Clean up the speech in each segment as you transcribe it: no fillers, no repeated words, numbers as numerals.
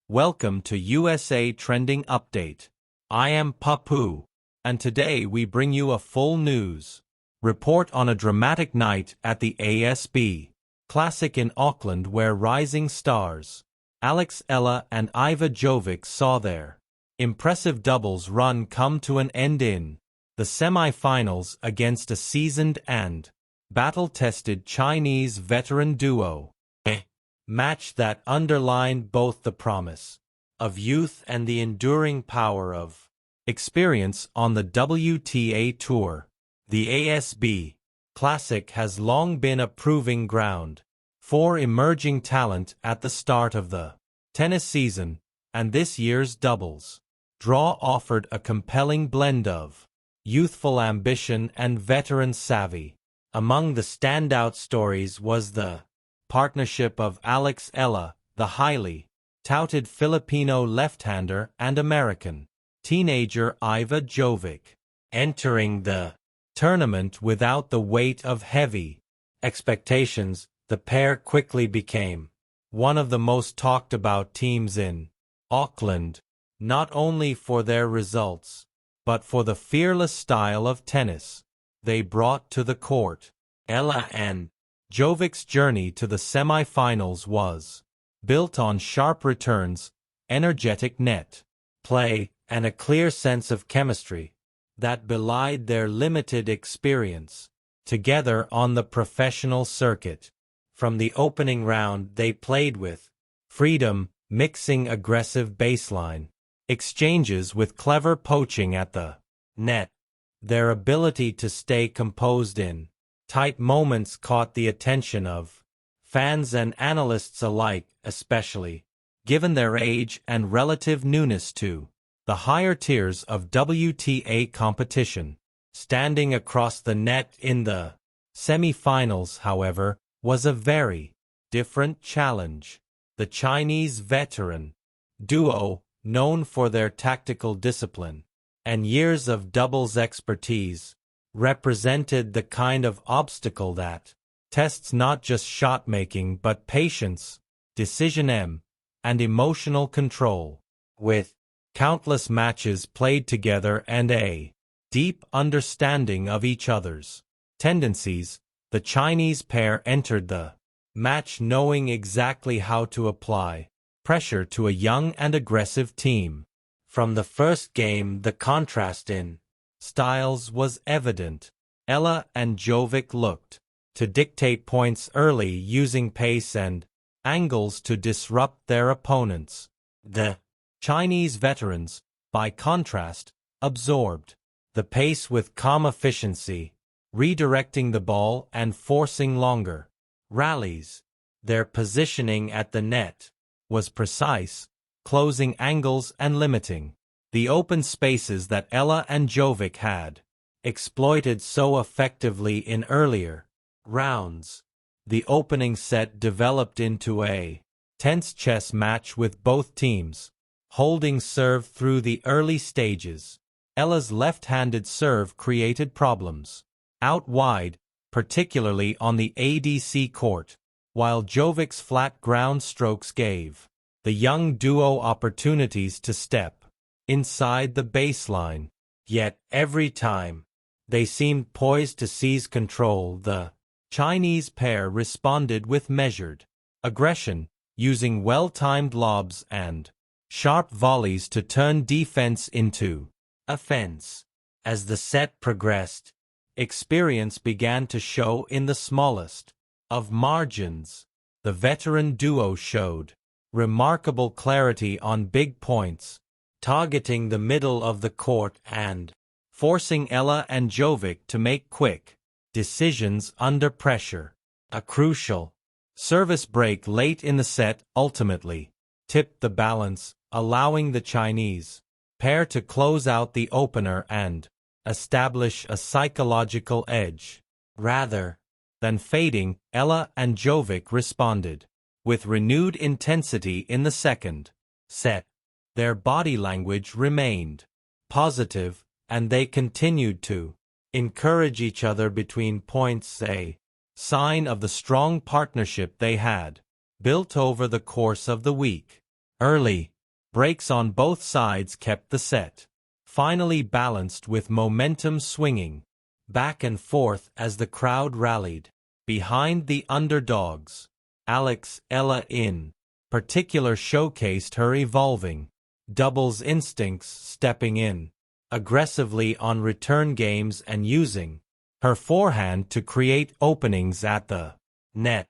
Welcome to USA Trending Update. I am Papu, and today we bring you a full news report on a dramatic night at the ASB Classic in Auckland where rising stars Alex Eala and Iva Jovic saw their impressive doubles run come to an end in the semifinals against a seasoned and battle-tested Chinese veteran duo. Match that underlined both the promise of youth and the enduring power of experience on the WTA Tour. The ASB Classic has long been a proving ground for emerging talent at the start of the tennis season, and this year's doubles draw offered a compelling blend of youthful ambition and veteran savvy. Among the standout stories was the partnership of Alex Eala, the highly touted Filipino left-hander, and American teenager Iva Jovic, entering the tournament without the weight of heavy expectations. The pair quickly became one of the most talked-about teams in Auckland, not only for their results, but for the fearless style of tennis they brought to the court. Eala and Jovic's journey to the semifinals was built on sharp returns, energetic net play, and a clear sense of chemistry that belied their limited experience together on the professional circuit. From the opening round, they played with freedom, mixing aggressive baseline exchanges with clever poaching at the net. Their ability to stay composed in tight moments caught the attention of fans and analysts alike, especially given their age and relative newness to the higher tiers of WTA competition. Standing across the net in the semifinals, however, was a very different challenge. The Chinese veteran duo, known for their tactical discipline and years of doubles expertise, represented the kind of obstacle that tests not just shot-making but patience, decision and emotional control. With countless matches played together and a deep understanding of each other's tendencies, the Chinese pair entered the match knowing exactly how to apply pressure to a young and aggressive team. From the first game, the contrast in styles was evident. Eala and Jovic looked to dictate points early, using pace and angles to disrupt their opponents. The Chinese veterans, by contrast, absorbed the pace with calm efficiency, redirecting the ball and forcing longer rallies. Their positioning at the net was precise, closing angles and limiting the open spaces that Eala and Jovic had exploited so effectively in earlier rounds. The opening set developed into a tense chess match with both teams holding serve through the early stages. Eala's left-handed serve created problems out wide, particularly on the ADC court, while Jovic's flat ground strokes gave the young duo opportunities to step inside the baseline. Yet every time they seemed poised to seize control, the Chinese pair responded with measured aggression, using well-timed lobs and sharp volleys to turn defense into offense. As the set progressed, experience began to show in the smallest of margins. The veteran duo showed remarkable clarity on big points, targeting the middle of the court and forcing Eala and Jovic to make quick decisions under pressure. A crucial service break late in the set ultimately tipped the balance, allowing the Chinese pair to close out the opener and establish a psychological edge. Rather than fading, Eala and Jovic responded with renewed intensity in the second set. Their body language remained positive, and they continued to encourage each other between points, a sign of the strong partnership they had built over the course of the week. Early Breaks on both sides kept the set finally balanced with momentum swinging back and forth as the crowd rallied behind the underdogs. Alex Eala in particular showcased her evolving doubles instincts, stepping in aggressively on return games and using her forehand to create openings at the net.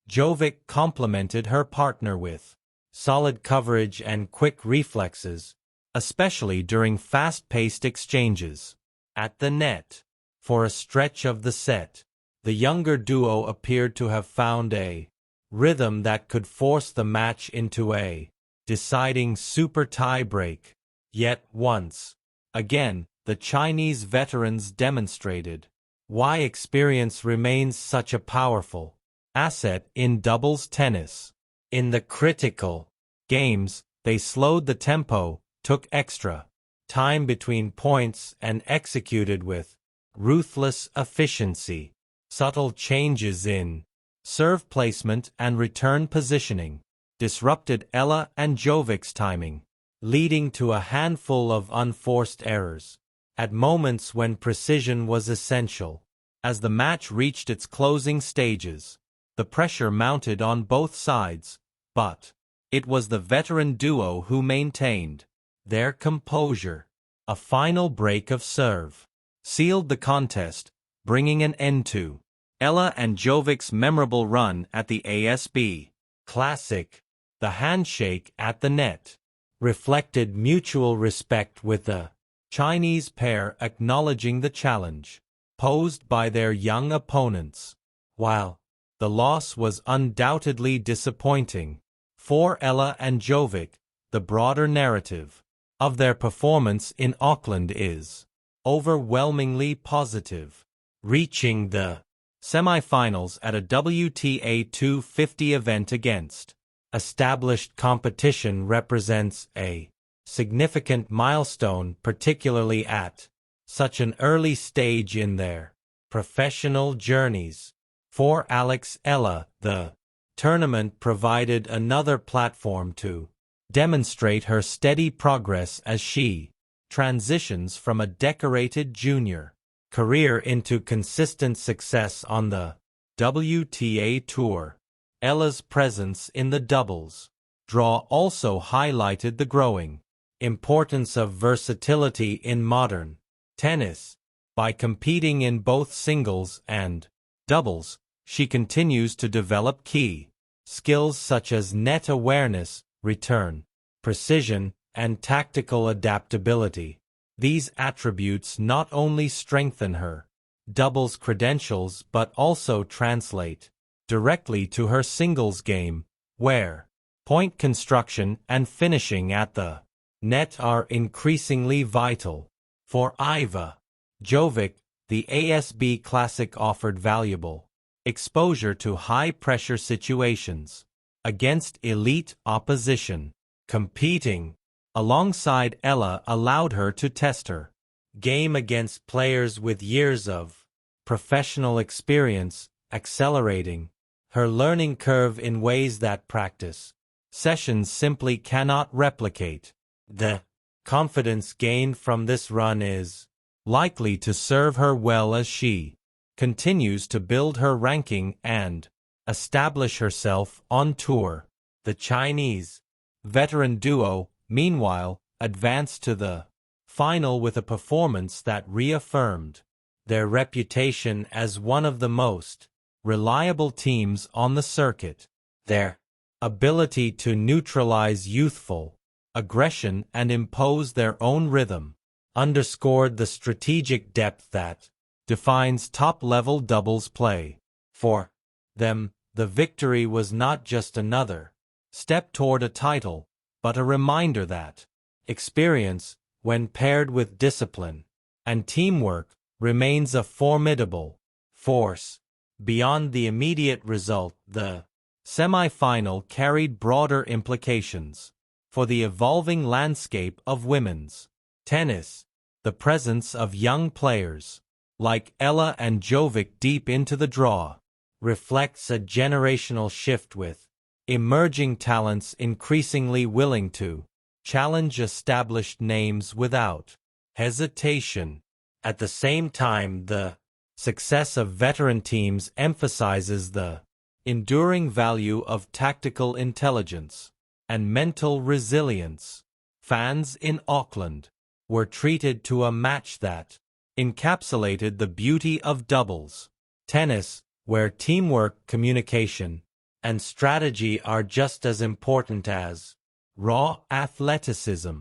Jovic complemented her partner with solid coverage and quick reflexes, especially during fast-paced exchanges at the net. For a stretch of the set, the younger duo appeared to have found a rhythm that could force the match into a deciding super tie-break. Yet once again, the Chinese veterans demonstrated why experience remains such a powerful asset in doubles tennis. In the critical games, they slowed the tempo, took extra time between points, and executed with ruthless efficiency. Subtle changes in serve placement and return positioning disrupted Eala and Jovic's timing, leading to a handful of unforced errors at moments when precision was essential. As the match reached its closing stages, the pressure mounted on both sides, but it was the veteran duo who maintained their composure. A final break of serve sealed the contest, bringing an end to Eala and Jovic's memorable run at the ASB Classic. The handshake at the net reflected mutual respect, with the Chinese pair acknowledging the challenge posed by their young opponents. While the loss was undoubtedly disappointing for Eala and Jovic, the broader narrative of their performance in Auckland is overwhelmingly positive. Reaching the semifinals at a WTA 250 event against established competition represents a significant milestone, particularly at such an early stage in their professional journeys. For Alex Eala, the tournament provided another platform to demonstrate her steady progress as she transitions from a decorated junior career into consistent success on the WTA Tour. Eala's presence in the doubles draw also highlighted the growing importance of versatility in modern tennis. By competing in both singles and doubles, she continues to develop key skills such as net awareness, return precision, and tactical adaptability. These attributes not only strengthen her doubles credentials but also translate directly to her singles game, where point construction and finishing at the net are increasingly vital. For Iva Jovic, the ASB Classic offered valuable exposure to high-pressure situations against elite opposition. Competing alongside Eala allowed her to test her game against players with years of professional experience, accelerating her learning curve in ways that practice sessions simply cannot replicate. The confidence gained from this run is likely to serve her well as she continues to build her ranking and establish herself on tour. The Chinese veteran duo, meanwhile, advanced to the final with a performance that reaffirmed their reputation as one of the most reliable teams on the circuit. Their ability to neutralize youthful aggression and impose their own rhythm underscored the strategic depth that defines top-level doubles play. For them, the victory was not just another step toward a title, but a reminder that experience, when paired with discipline and teamwork, remains a formidable force. Beyond the immediate result, the semi-final carried broader implications for the evolving landscape of women's tennis. The presence of young players like Eala and Jovic deep into the draw reflects a generational shift, with emerging talents increasingly willing to challenge established names without hesitation. At the same time, the success of veteran teams emphasizes the enduring value of tactical intelligence and mental resilience. Fans in Auckland were treated to a match that encapsulated the beauty of doubles tennis, where teamwork, communication, and strategy are just as important as raw athleticism.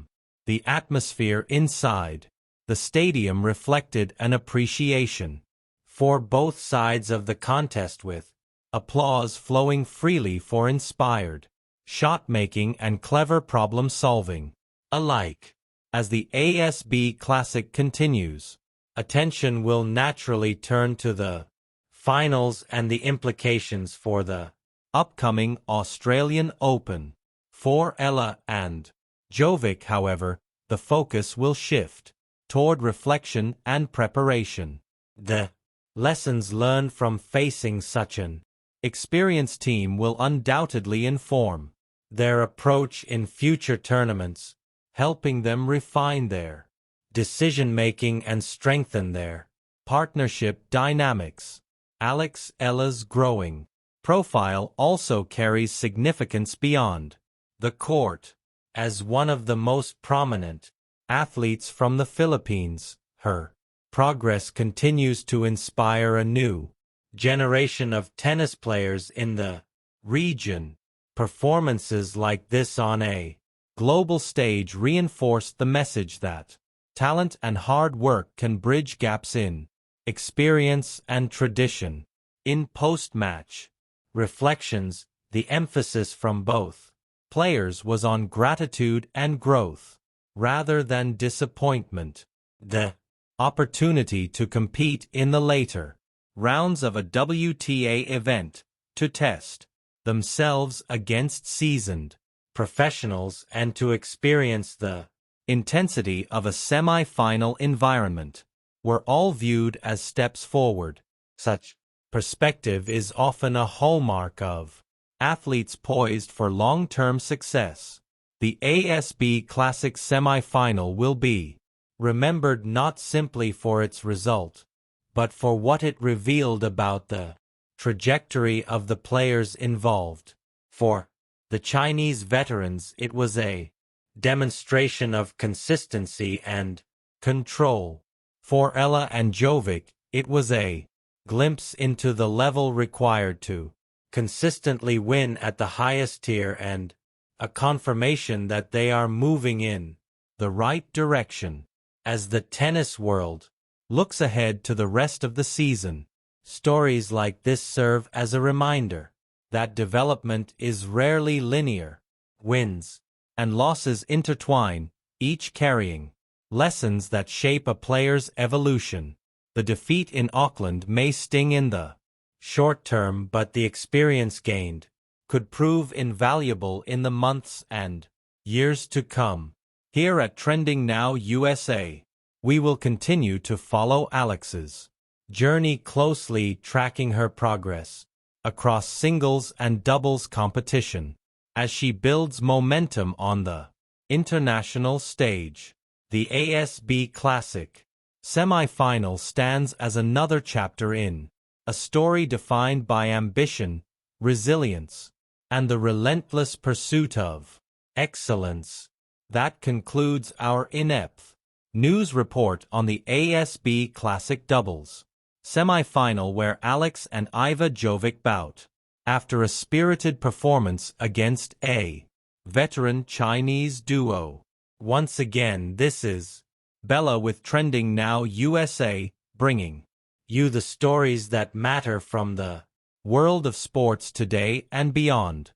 The atmosphere inside the stadium reflected an appreciation for both sides of the contest, with applause flowing freely for inspired shot-making and clever problem-solving alike. As the ASB Classic continues, attention will naturally turn to the finals and the implications for the upcoming Australian Open. For Eala and Jovic, however, the focus will shift toward reflection and preparation. The lessons learned from facing such an experienced team will undoubtedly inform their approach in future tournaments, helping them refine their decision-making and strengthen their partnership dynamics. Alex Eala's growing profile also carries significance beyond the court. As one of the most prominent athletes from the Philippines, her progress continues to inspire a new generation of tennis players in the region. Performances like this on a global stage reinforce the message that talent and hard work can bridge gaps in experience and tradition. In post-match reflections, the emphasis from both players was on gratitude and growth, rather than disappointment. The opportunity to compete in the later rounds of a WTA event, to test themselves against seasoned professionals and to experience the intensity of a semi-final environment, were all viewed as steps forward. Such perspective is often a hallmark of athletes poised for long-term success. The ASB Classic semi-final will be remembered not simply for its result, but for what it revealed about the trajectory of the players involved. For the Chinese veterans, it was a demonstration of consistency and control. For Eala and Jovic, it was a glimpse into the level required to consistently win at the highest tier and a confirmation that they are moving in the right direction. As the tennis world looks ahead to the rest of the season, stories like this serve as a reminder that development is rarely linear. Wins and losses intertwine, each carrying lessons that shape a player's evolution. The defeat in Auckland may sting in the short term, but the experience gained could prove invaluable in the months and years to come. Here at Trending Now USA, we will continue to follow Alex's journey closely, tracking her progress across singles and doubles competition as she builds momentum on the international stage. The ASB Classic semi-final stands as another chapter in a story defined by ambition, resilience, and the relentless pursuit of excellence. That concludes our in-depth news report on the ASB Classic doubles semi-final, where Alex and Iva Jovic bout after a spirited performance against a veteran Chinese duo. Once again, this is Bella with Trending Now USA, bringing you the stories that matter from the world of sports today and beyond.